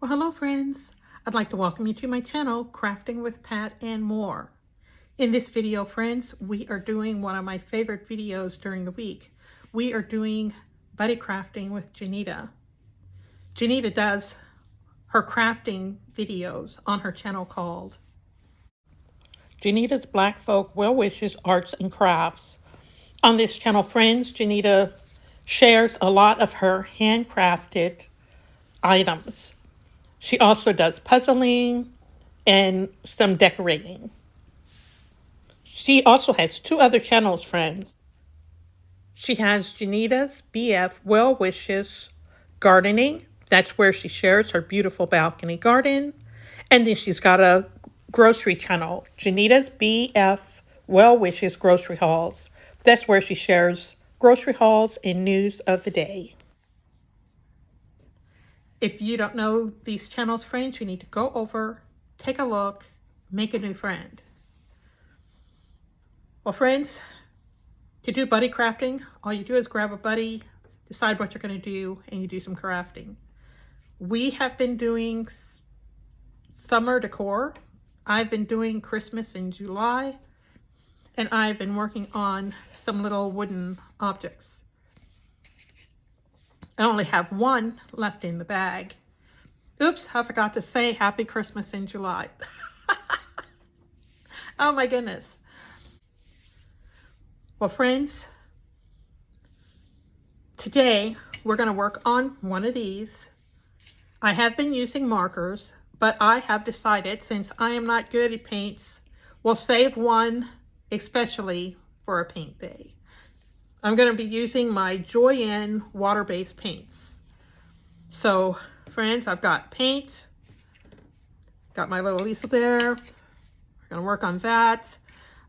Well, hello friends. I'd like to welcome you to my channel, Crafting with Pat and More. In this video, friends, we are doing one of my favorite videos during the week. We are doing buddy crafting with Janita. Janita does her crafting videos on her channel called Janita's Black Folk Well Wishes Arts and Crafts. On this channel, friends, Janita shares a lot of her handcrafted items. She also does puzzling and some decorating. She also has two other channels, friends. She has Janita's BF Well Wishes Gardening. That's where she shares her beautiful balcony garden. And then she's got a grocery channel, Janita's BF Well Wishes Grocery Hauls. That's where she shares grocery hauls and news of the day. If you don't know these channels, friends, you need to go over, take a look, make a new friend. Well, friends, to do buddy crafting, all you do is grab a buddy, decide what you're going to do, and you do some crafting. We have been doing summer decor. I've been doing Christmas in July, and I've been working on some little wooden objects. I only have one left in the bag. Oops, I forgot to say Happy Christmas in July. Oh my goodness. Well, friends, today we're going to work on one of these. I have been using markers, but I have decided, since I am not good at paints, we'll save one especially for a paint day. I'm going to be using my Joy-In water-based paints. So, friends, I've got paint, got my little easel there. We're going to work on that.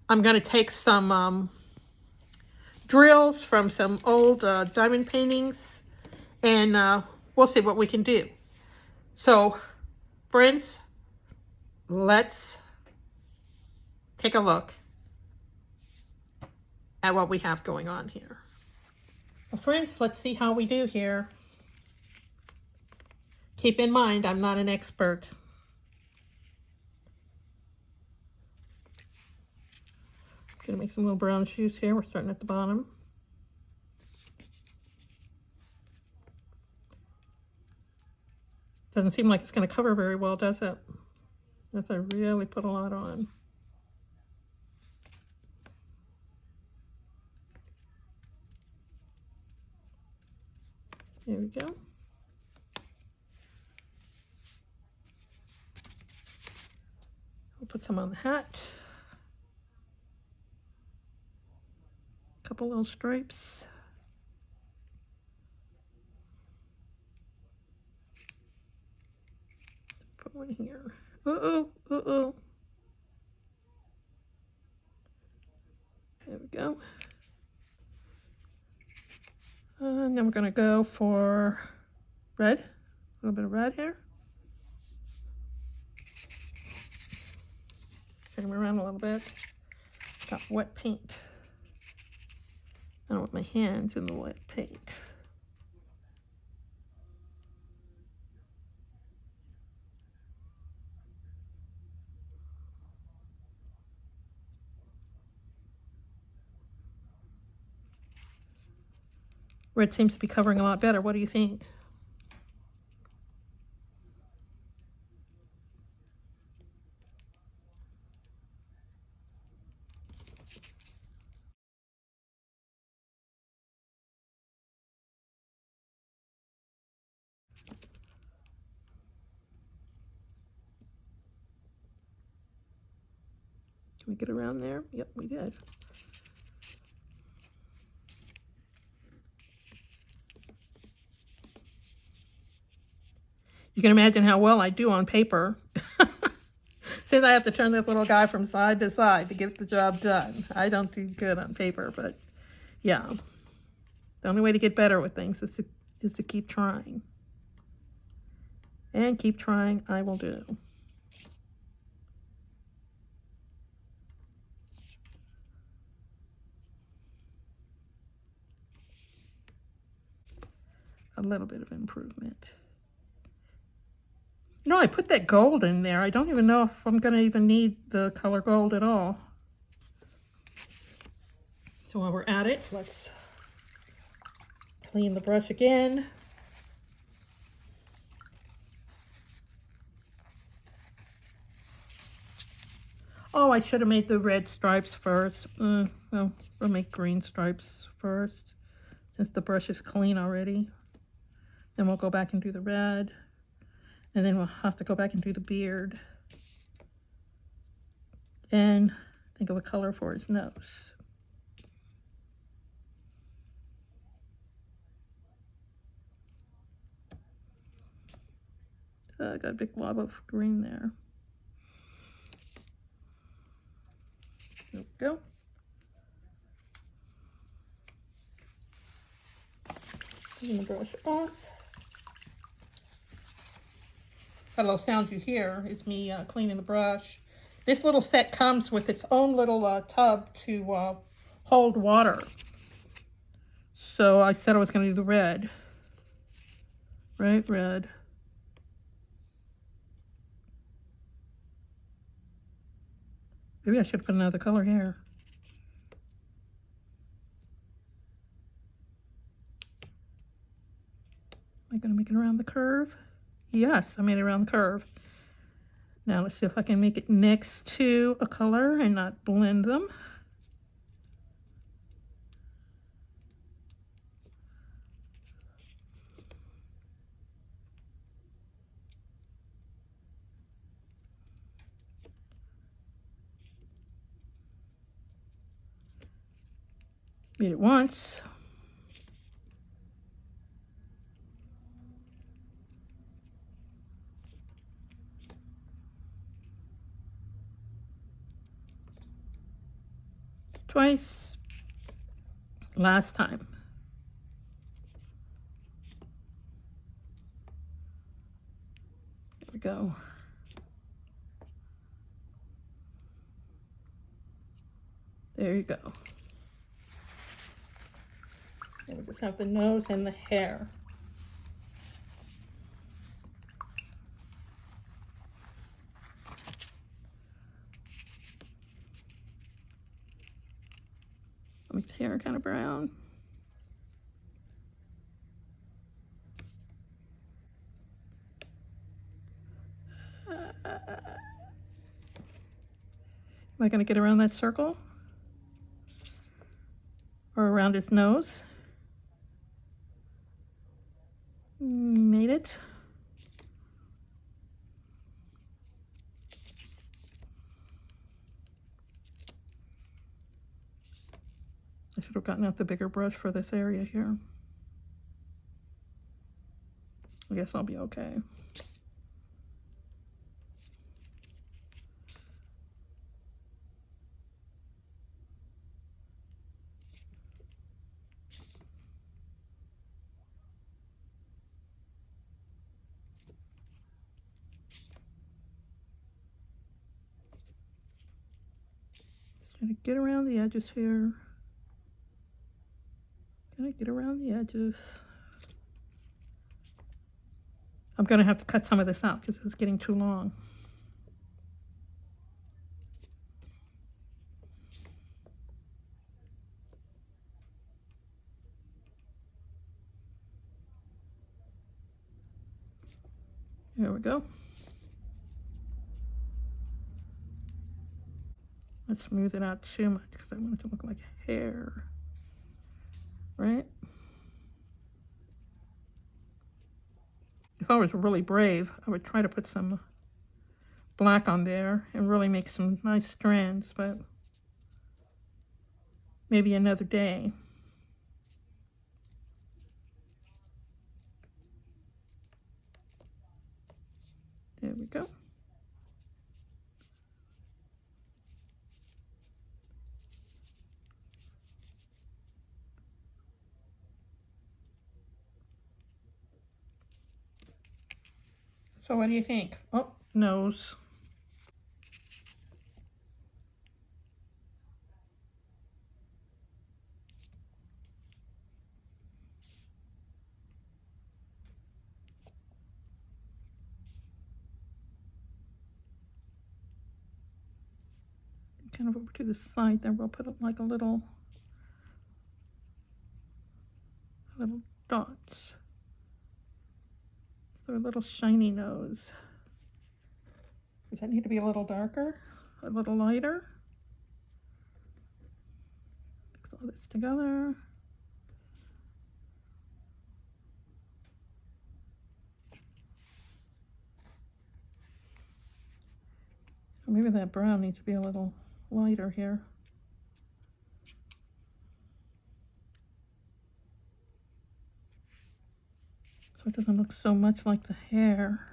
I'm going to take some drills from some old diamond paintings, and we'll see what we can do. So, friends, let's take a look at what we have going on here. Well, friends, let's see how we do here. Keep in mind, I'm not an expert. I'm gonna make some little brown shoes here. We're starting at the bottom. Doesn't seem like it's gonna cover very well, does it? Unless I really put a lot on. There we go. I'll put some on the hat. A couple little stripes. Put one here. Uh-oh, uh-oh. There we go. And then we're gonna go for red. A little bit of red here. Turn them around a little bit. Got wet paint. I don't want my hands in the wet paint. Red seems to be covering a lot better. What do you think? Can we get around there? Yep, we did. You can imagine how well I do on paper. Since I have to turn this little guy from side to side to get the job done. I don't do good on paper, but yeah. The only way to get better with things is to keep trying. And keep trying, I will do. A little bit of improvement. No, I put that gold in there. I don't even know if I'm going to even need the color gold at all. So while we're at it, let's clean the brush again. Oh, I should have made the red stripes first. Well, we'll make green stripes first, since the brush is clean already. Then we'll go back and do the red. And then we'll have to go back and do the beard. And think of a color for his nose. I got a big blob of green there. There we go. Clean the brush off. That little sound you hear is me cleaning the brush. This little set comes with its own little tub to hold water. So I said I was going to do the red. Right, red. Maybe I should put another color here. Am I going to make it around the curve? Yes, I made it around the curve. Now let's see if I can make it next to a color and not blend them. Made it once. Twice. Last time. There we go. There you go. And we just have the nose and the hair. Make the hair kind of brown. Am I going to get around that circle? Or around his nose? Made it. I should have gotten out the bigger brush for this area here. I guess I'll be okay. Just gonna get around the edges here. Gonna get around the edges. I'm gonna have to cut some of this out because it's getting too long. There we go. Let's smooth it out too much because I want it to look like hair. Right? If I was really brave, I would try to put some black on there and really make some nice strands, but maybe another day. There we go. So what do you think? Oh, nose. kind of over to the side there. We'll put like a little dots. So a little shiny nose. Does that need to be a little darker? A little lighter? Mix all this together. Maybe that brown needs to be a little lighter here. So it doesn't look so much like the hair.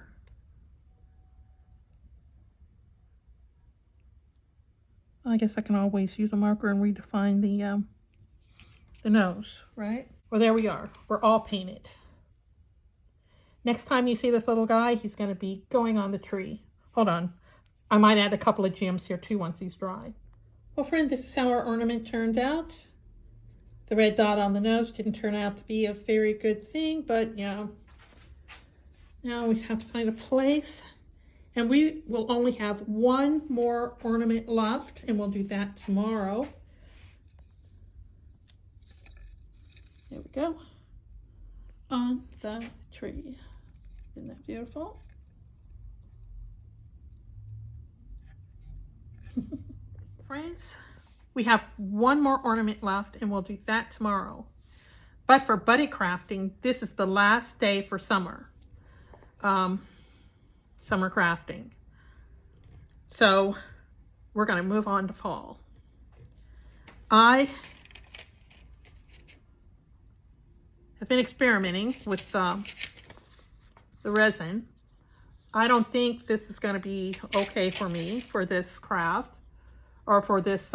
I guess I can always use a marker and redefine the nose, right? Well, there we are. We're all painted. Next time you see this little guy, he's going to be going on the tree. Hold on. I might add a couple of gems here too once he's dry. Well, friend, this is how our ornament turned out. The red dot on the nose didn't turn out to be a very good thing, but yeah. Now we have to find a place. And we will only have one more ornament left, and we'll do that tomorrow. There we go. On the tree. Isn't that beautiful? Friends, we have one more ornament left, and we'll do that tomorrow. But for buddy crafting, this is the last day for summer. Summer crafting. So we're going to move on to fall. I have been experimenting with the resin. I don't think this is going to be okay for me for this craft or for this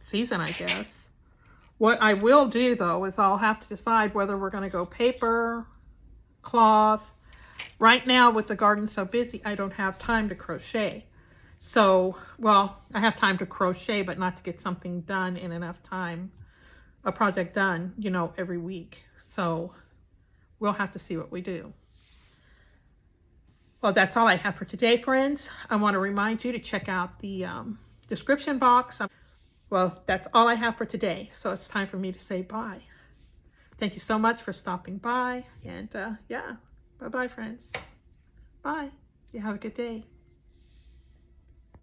season, I guess. What I will do though is I'll have to decide whether we're going to go paper, cloth. Right now with the garden so busy, I don't have time to crochet. So, well, I have time to crochet, but not to get something done in enough time, a project done, you know, every week. So we'll have to see what we do. Well, that's all I have for today, friends. I want to remind you to check out the description box. Well, that's all I have for today. So it's time for me to say bye. Thank you so much for stopping by. And yeah, bye-bye, friends. Bye. You have a good day.